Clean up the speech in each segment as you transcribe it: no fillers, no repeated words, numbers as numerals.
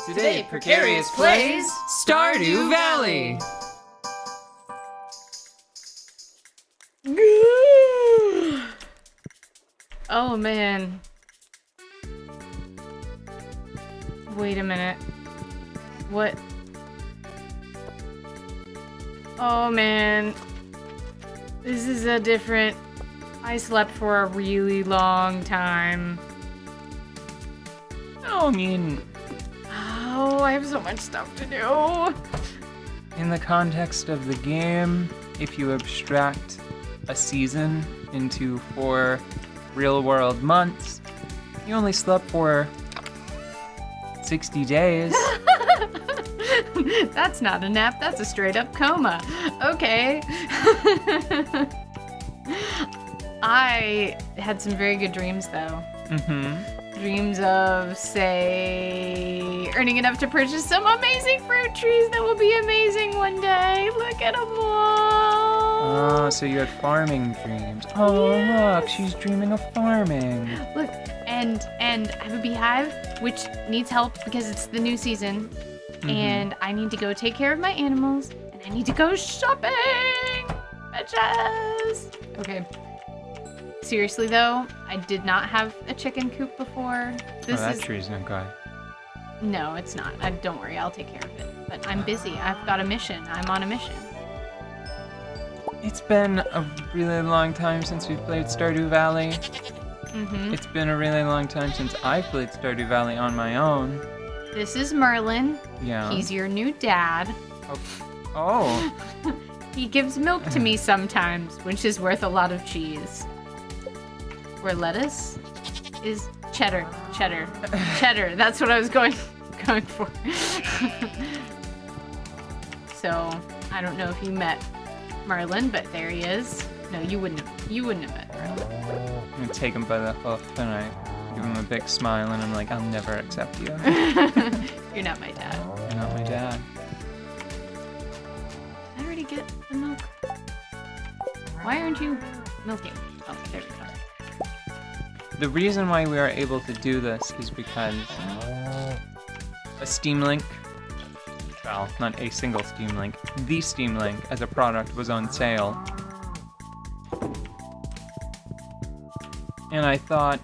Today, Precarious plays Stardew Valley! Oh man. Wait a minute. What? Oh man. This is a different... I slept for a really long time. Oh, I mean, Oh, I have so much stuff to do. in the context of the game, if you abstract a season into 4 real-world months, you only slept for 60 days. That's not a nap, that's a straight up coma. Okay. I had some very good dreams though. Dreams of, say, earning enough to purchase some amazing fruit trees that will be amazing one day. Look at them all. Oh, so you had farming dreams. Oh, Yes. look, she's dreaming of farming. Look, and I have a beehive which needs help because it's the new season, and I need to go take care of my animals, and I need to go shopping. Bitches. Okay. Seriously though, I did not have a chicken coop before. That tree's no good. No, it's not. Don't worry, I'll take care of it. But I'm busy. I've got a mission. I'm on a mission. It's been a really long time since we've played Stardew Valley. It's been a really long time since I played Stardew Valley on my own. This is Merlin. Yeah. He's your new dad. Oh. He gives milk to me sometimes, which is worth a lot of cheese. Where lettuce is cheddar. Cheddar. That's what I was going for. So, I don't know if you met Merlin, but there he is. No, you wouldn't have met Merlin. I'm gonna take him by the hoof and I give him a big smile and I'm like, I'll never accept you. You're not my dad. You're not my dad. Did I already get the milk? Why aren't you milking? Oh, there we go. The reason why we are able to do this is because a Steam Link, well, not a single Steam Link, the Steam Link as a product was on sale. And I thought,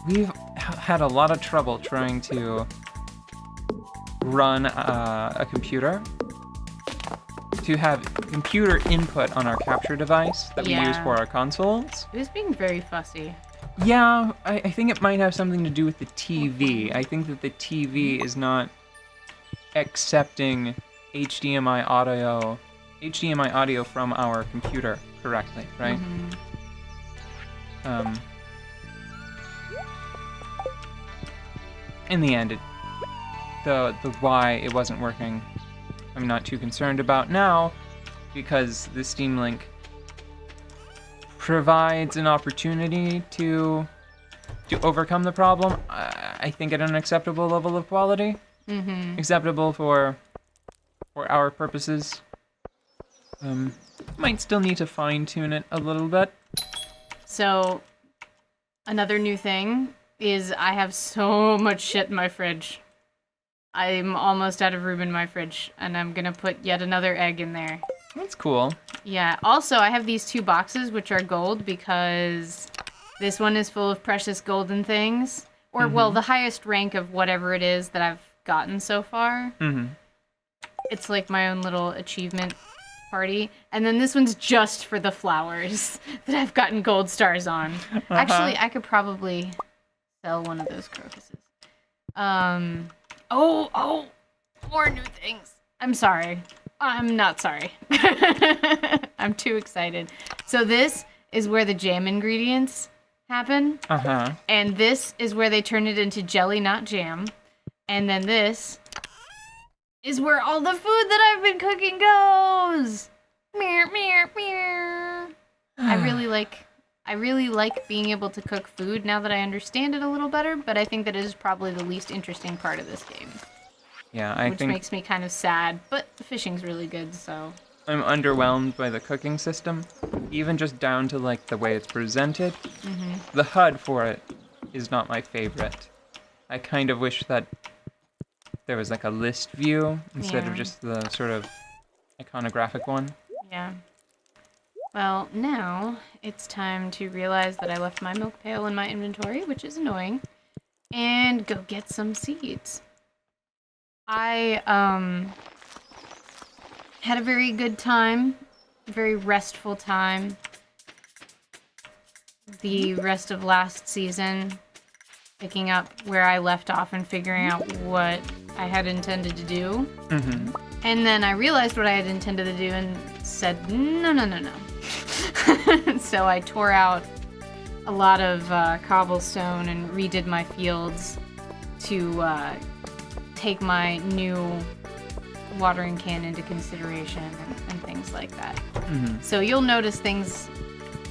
we've had a lot of trouble trying to run a computer, to have computer input on our capture device that we use Yeah. for our consoles. It was being very fussy. Yeah, I think it might have something to do with the TV. I think that the TV is not accepting HDMI audio from our computer correctly, right? In the end, the why it wasn't working, I'm not too concerned about now, because the Steam Link provides an opportunity to overcome the problem. I think at an acceptable level of quality, acceptable for our purposes. Might still need to fine tune it a little bit. So, another new thing is I have so much shit in my fridge. I'm almost out of room in my fridge, and I'm gonna put yet another egg in there. That's cool. Yeah, also I have these 2 boxes which are gold because this one is full of precious golden things. Or, well, the highest rank of whatever it is that I've gotten so far. It's like my own little achievement party. And then this one's just for the flowers that I've gotten gold stars on. Actually, I could probably sell one of those crocuses. Oh, more new things. I'm sorry. I'm not sorry. I'm too excited. So this is where the jam ingredients happen. And this is where they turn it into jelly, not jam. And then this is where all the food that I've been cooking goes. Meow, meow, meow. I really like being able to cook food now that I understand it a little better, but I think that is probably the least interesting part of this game. Yeah, which makes me kind of sad, but the fishing's really good, so... I'm underwhelmed by the cooking system, even just down to like the way it's presented. The HUD for it is not my favorite. I kind of wish that there was like a list view instead of Yeah. just the sort of iconographic one. Yeah. Well, now it's time to realize that I left my milk pail in my inventory, which is annoying, and go get some seeds. I had a very good time, very restful time. The rest of last season, picking up where I left off and figuring out what I had intended to do. Mm-hmm. And then I realized what I had intended to do and said, no. So I tore out a lot of cobblestone and redid my fields to take my new watering can into consideration and things like that. Mm-hmm. So you'll notice things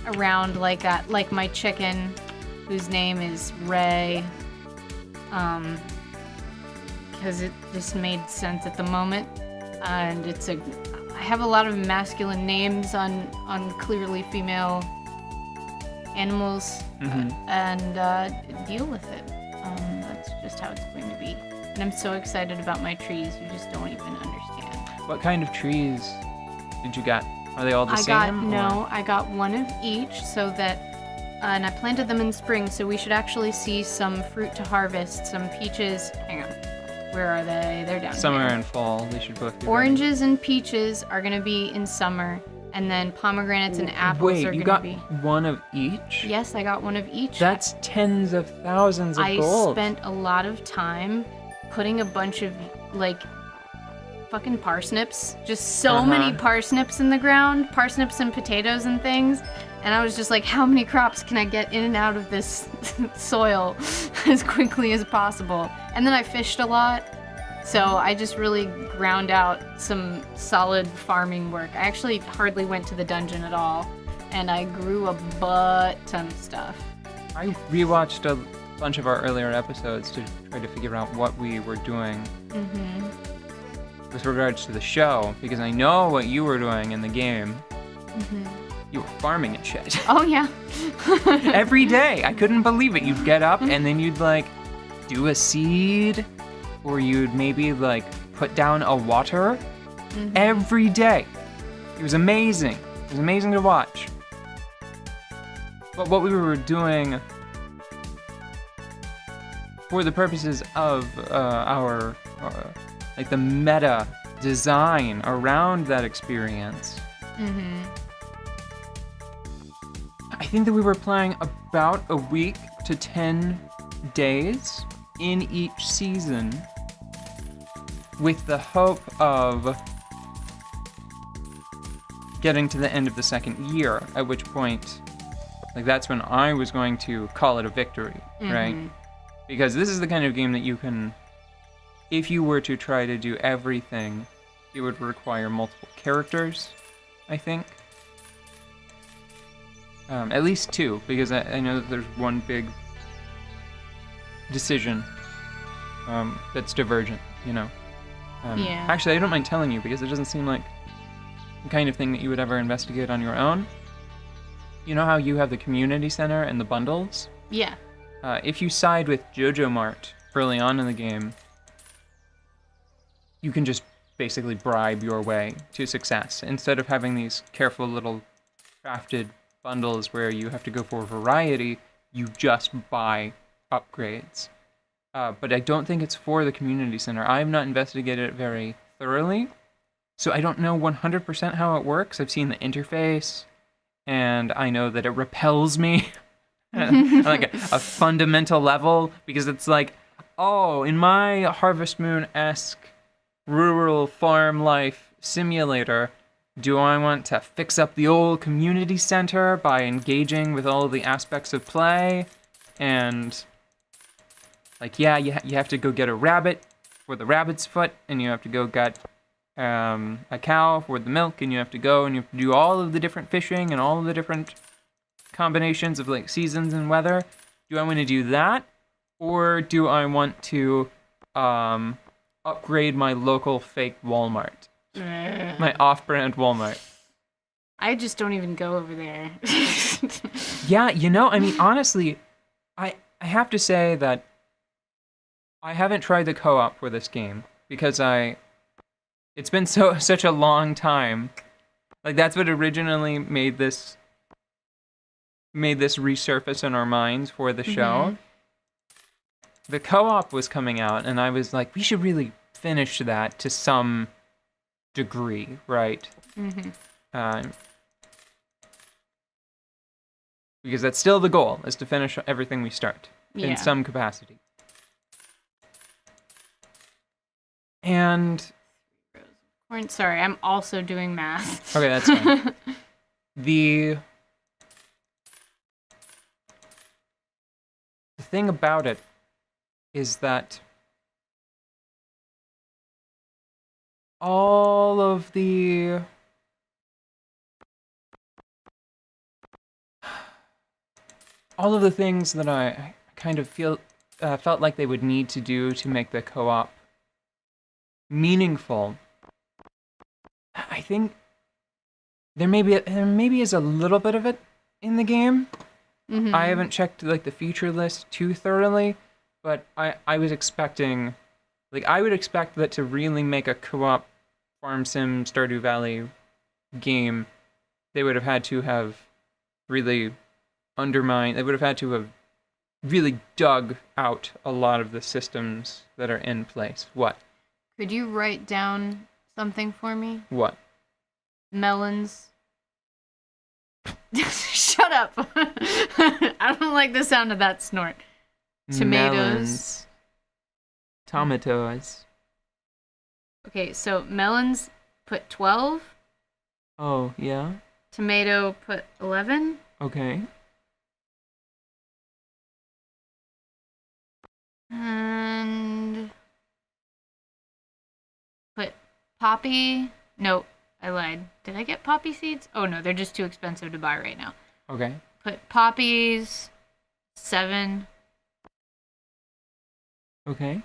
around like that, like my chicken, whose name is Ray, because it just made sense at the moment. And I have a lot of masculine names on clearly female animals, and deal with it. That's just how it's going to be. And I'm so excited about my trees, you just don't even understand. What kind of trees did you get? Are they all the same? I got one of each, so that, and I planted them in spring, so we should actually see some fruit to harvest, some peaches. Hang on. Where are they? They're down Summer here. and fall. They should both be Oranges and peaches are going to be in summer, and then pomegranates and apples are going to be... Wait, you got one of each? Yes, I got one of each. That's tens of thousands of gold. I spent a lot of time putting a bunch of, like, fucking parsnips. Just so many parsnips in the ground. Parsnips and potatoes and things. And I was just like, how many crops can I get in and out of this soil as quickly as possible? And then I fished a lot. So I just really ground out some solid farming work. I actually hardly went to the dungeon at all. And I grew a ton of stuff. I rewatched a bunch of our earlier episodes to try to figure out what we were doing with regards to the show, because I know what you were doing in the game. You were farming and shit. Oh, yeah. Every day. I couldn't believe it. You'd get up and then you'd, like, do a seed, or you'd maybe, like, put down a water every day. It was amazing. It was amazing to watch. But what we were doing for the purposes of our, like, the meta design around that experience, I think that we were playing about a week to 10 days in each season with the hope of getting to the end of the second year, at which point, like, that's when I was going to call it a victory, right? Because this is the kind of game that you can, if you were to try to do everything, it would require multiple characters, I think. At least two, because I know that there's one big decision that's divergent, you know. Yeah. Actually, I don't mind telling you, because it doesn't seem like the kind of thing that you would ever investigate on your own. You know how you have the community center and the bundles? Yeah. If you side with Jojo Mart early on in the game, you can just basically bribe your way to success, instead of having these careful little crafted bundles where you have to go for variety. You just buy upgrades. But I don't think it's for the community center. I have not investigated it very thoroughly, so I don't know 100% how it works. I've seen the interface, and I know that it repels me on like a fundamental level, because it's like, oh, in my Harvest Moon-esque rural farm life simulator, do I want to fix up the old community center by engaging with all of the aspects of play? And, like, yeah, you have to go get a rabbit for the rabbit's foot, and you have to go get a cow for the milk, and you have to go and you have to do all of the different fishing and all of the different combinations of, like, seasons and weather. Do I want to do that? Or do I want to upgrade my local fake Walmart? My off-brand Walmart. I just don't even go over there. Yeah, you know, I mean, honestly, I have to say that I haven't tried the co-op for this game because it's been such a long time. Like that's what originally made this resurface in our minds for the show. The co-op was coming out, and I was like, we should really finish that to some degree, right? Because that's still the goal, is to finish everything we start in some capacity. And sorry, I'm also doing math. Okay, that's fine. The thing about it is that all of the things that I kind of felt like they would need to do to make the co-op meaningful, I think there maybe is a little bit of it in the game. I haven't checked like the feature list too thoroughly, but I was expecting, like I would expect that to really make a co-op farm sim Stardew Valley game, they would have had to have really they would have had to have really dug out a lot of the systems that are in place. What? Could you write down something for me? What? Melons. Shut up. I don't like the sound of that snort. Tomatoes. Melons. Tomatoes. Okay, so melons put 12. Oh, yeah? Tomato put 11. Okay. And put poppy. No, I lied. Did I get poppy seeds? Oh no, they're just too expensive to buy right now. Okay. Put poppies 7. Okay.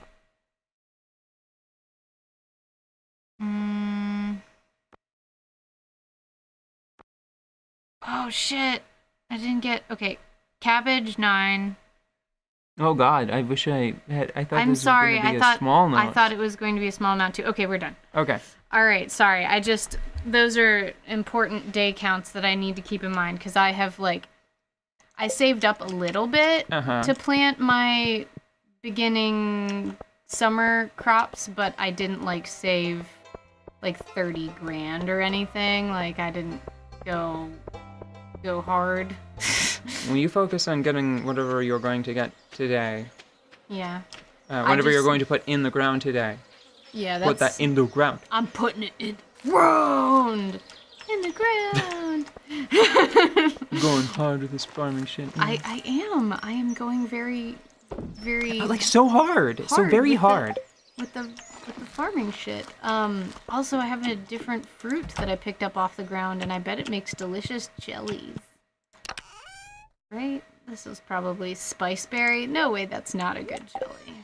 Oh shit. I didn't get. Okay. Cabbage 9. Oh god, I wish I had. I thought I'm this sorry. was going to be a small amount. I thought it was going to be a small amount too. Okay, we're done. Okay. All right. Sorry. Those are important day counts that I need to keep in mind because I have I saved up a little bit to plant my beginning summer crops, but I didn't save 30 grand or anything. I didn't go hard. When you focus on getting whatever you're going to get today. Yeah. Whatever you're going to put in the ground today. Yeah, put that in the ground. I'm putting it in ground. In the ground. I'm going hard with this farming shit. I am. I am going very, very so hard. So very hard. With the farming shit. Also I have a different fruit that I picked up off the ground and I bet it makes delicious jellies. Right? This is probably spiceberry. No way, that's not a good jelly.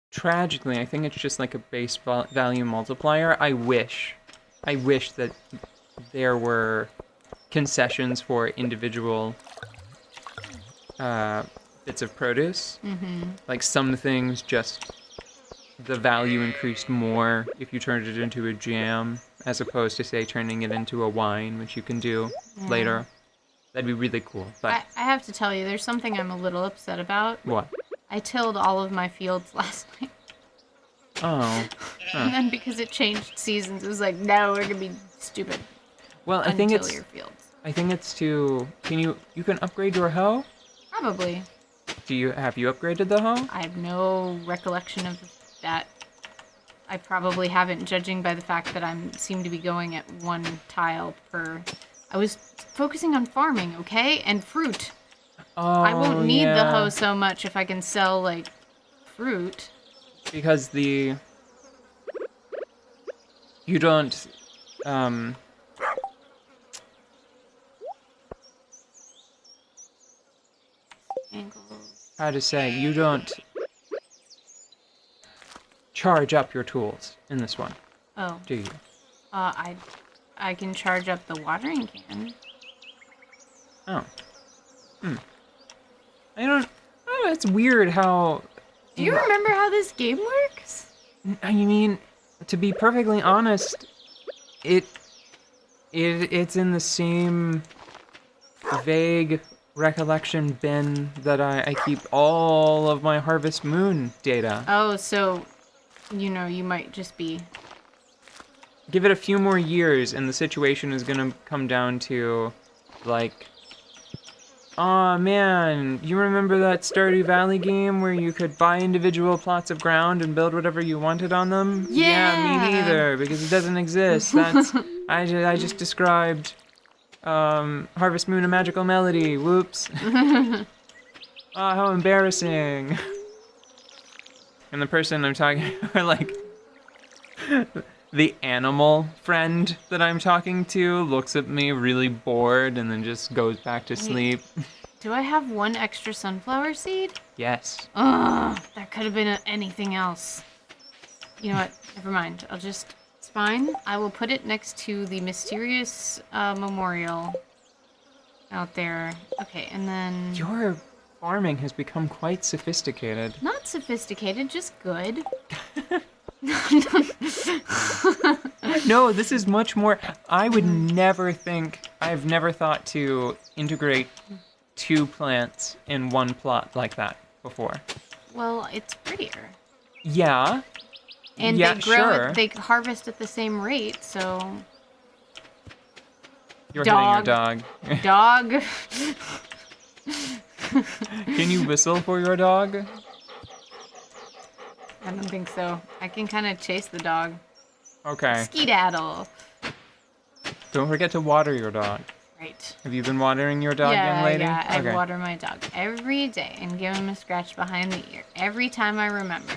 Tragically, I think it's just like a base value multiplier. I wish that there were concessions for individual bits of produce. Like some things just the value increased more if you turned it into a jam as opposed to say turning it into a wine, which you can do later. That'd be really cool. But I have to tell you, there's something I'm a little upset about. What? I tilled all of my fields last night. Oh. And then because it changed seasons, it was like, no, we're gonna be stupid. Well, I think it's. Your fields. I think it's to. You can upgrade your hoe? Probably. Have you upgraded the hoe? I have no recollection of that. I probably haven't, judging by the fact that I seem to be going at 1 tile per. I was focusing on farming, okay, and fruit. Oh, I won't need the hoe so much if I can sell fruit. Because you don't how to say, you don't charge up your tools in this one. Oh. Do you? I can charge up the watering can. Oh. I don't. Oh, it's weird how Do you remember how this game works? I mean, to be perfectly honest, it's in the same vague recollection bin that I keep all of my Harvest Moon data. Oh, so, you might just be... Give it a few more years and the situation is gonna come down to, like... Aw, man, you remember that Stardew Valley game where you could buy individual plots of ground and build whatever you wanted on them? Yeah! Me neither, because it doesn't exist. That's... I just described... Harvest Moon, A Magical Melody. Whoops. Ah, how embarrassing. And the person I'm talking, or like, the animal friend that I'm talking to looks at me really bored and then just goes back to sleep. Do I have one extra sunflower seed? Yes. Ugh, that could have been anything else. You know what? Never mind. It's fine. I will put it next to the mysterious memorial out there. Okay, and then... Your farming has become quite sophisticated. Not sophisticated, just good. No, this is much more... I would never think... I've never thought to integrate 2 plants in one plot like that before. Well, it's prettier. Yeah. And yeah, they grow sure. they harvest at the same rate, so... You're hitting your dog. Dog. Can you whistle for your dog? I don't think so. I can kind of chase the dog. Okay. Skedaddle. Don't forget to water your dog. Right. Have you been watering your dog, young lady? Yeah, I Okay. water my dog every day and give him a scratch behind the ear every time I remember,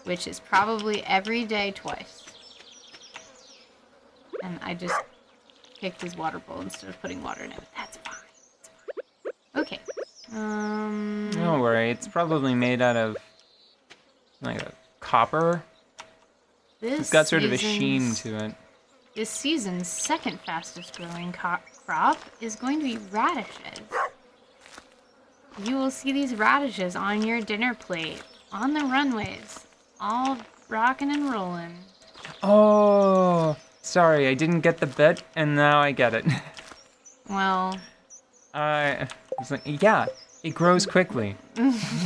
which is probably every day twice. And I just picked his water bowl instead of putting water in it. But that's fine. It's fine. Okay. Don't worry, it's probably made out of like a copper. It's got sort of a sheen to it. This season's second fastest growing crop is going to be radishes. You will see these radishes on your dinner plate, on the runways, all rocking and rolling. Oh, sorry, I didn't get the bit, and now I get it. Well... I was like, yeah, it grows quickly.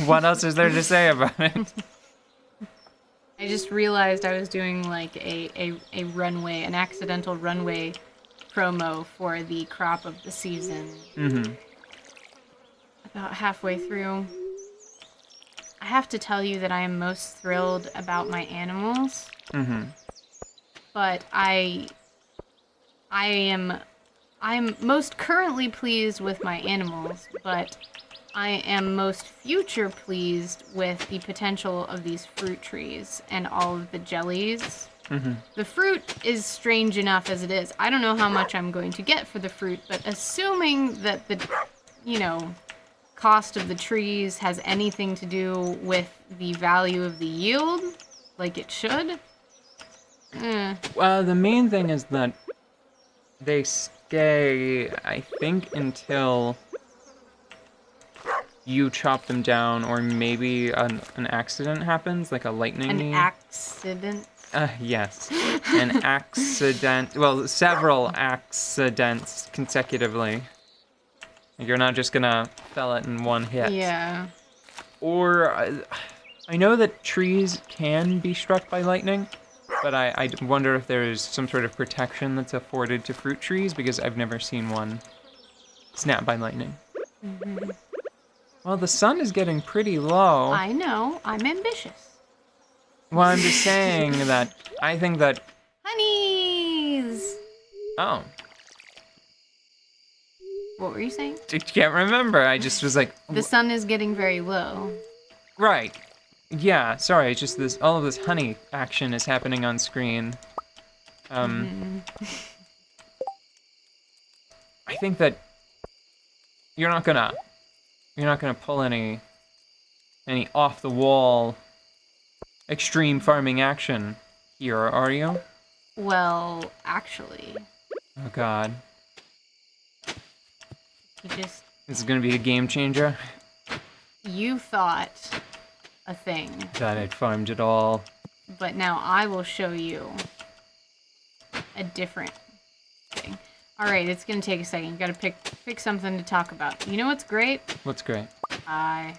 What else is there to say about it? I just realized I was doing like a runway, an accidental runway promo for the crop of the season. Mm-hmm. About halfway through. I have to tell you that I am most thrilled about my animals. Mm-hmm. But I'm most currently pleased with my animals, but I am most future pleased with the potential of these fruit trees and all of the jellies. Mm-hmm. The fruit is strange enough as it is. I don't know how much I'm going to get for the fruit, but assuming that the, cost of the trees has anything to do with the value of the yield, like it should. Well, the main thing is that they stay, I think, until you chop them down, or maybe an accident happens, like a lightning. An accident? Yes. An accident. Well, several accidents consecutively. You're not just gonna fell it in one hit. Yeah. Or, I know that trees can be struck by lightning, but I wonder if there's some sort of protection that's afforded to fruit trees, because I've never seen one snapped by lightning. Mm-hmm. Well, the sun is getting pretty low. I know. I'm ambitious. Well, I'm just saying that I think that... Honeys! Oh. What were you saying? I can't remember. I just was like... The sun is getting very low. Right. Yeah, sorry. It's just this... All of this honey action is happening on screen. I think that you're not gonna pull any off the wall extreme farming action here, are you? Well, actually. Oh god. You just... This is gonna be a game changer. You thought a thing. That I'd farmed it all. But now I will show you a different thing. All right, it's gonna take a second. You gotta pick something to talk about. You know what's great? What's great? And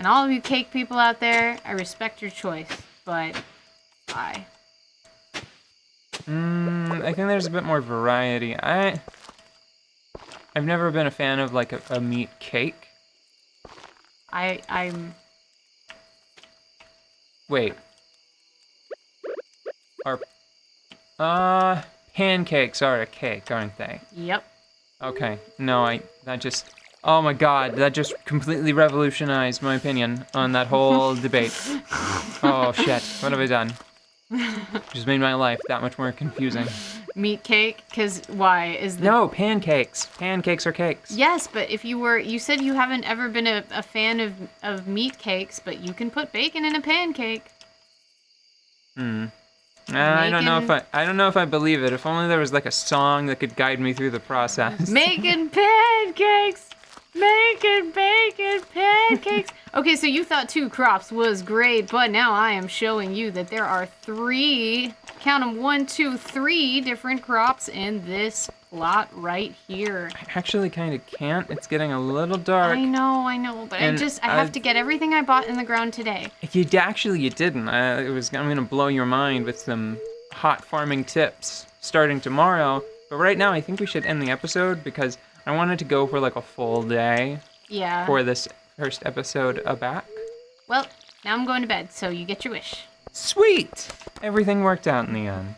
all of you cake people out there, I respect your choice, but I think there's a bit more variety. I've never been a fan of like a meat cake. I'm Wait. Pancakes are a cake, aren't they? Yep. Okay. No, oh my god, that just completely revolutionized my opinion on that whole debate. Oh shit, what have I done? Just made my life that much more confusing. Meat cake? Because why? No, pancakes. Pancakes are cakes. Yes, but you said you haven't ever been a fan of meat cakes, but you can put bacon in a pancake. I don't know if I believe it. If only there was like a song that could guide me through the process. Making pancakes! Making bacon pancakes! Okay, so you thought 2 crops was great, but now I am showing you that there are 3, count them, 1, 2, 3 different crops in this plot right here. I actually kind of can't. It's getting a little dark. I know, but I have to get everything I bought in the ground today. You didn't. I'm gonna blow your mind with some hot farming tips starting tomorrow. But right now, I think we should end the episode because I wanted to go for like a full day. Yeah. For this first episode back. Well, now I'm going to bed, so you get your wish. Sweet! Everything worked out in the end.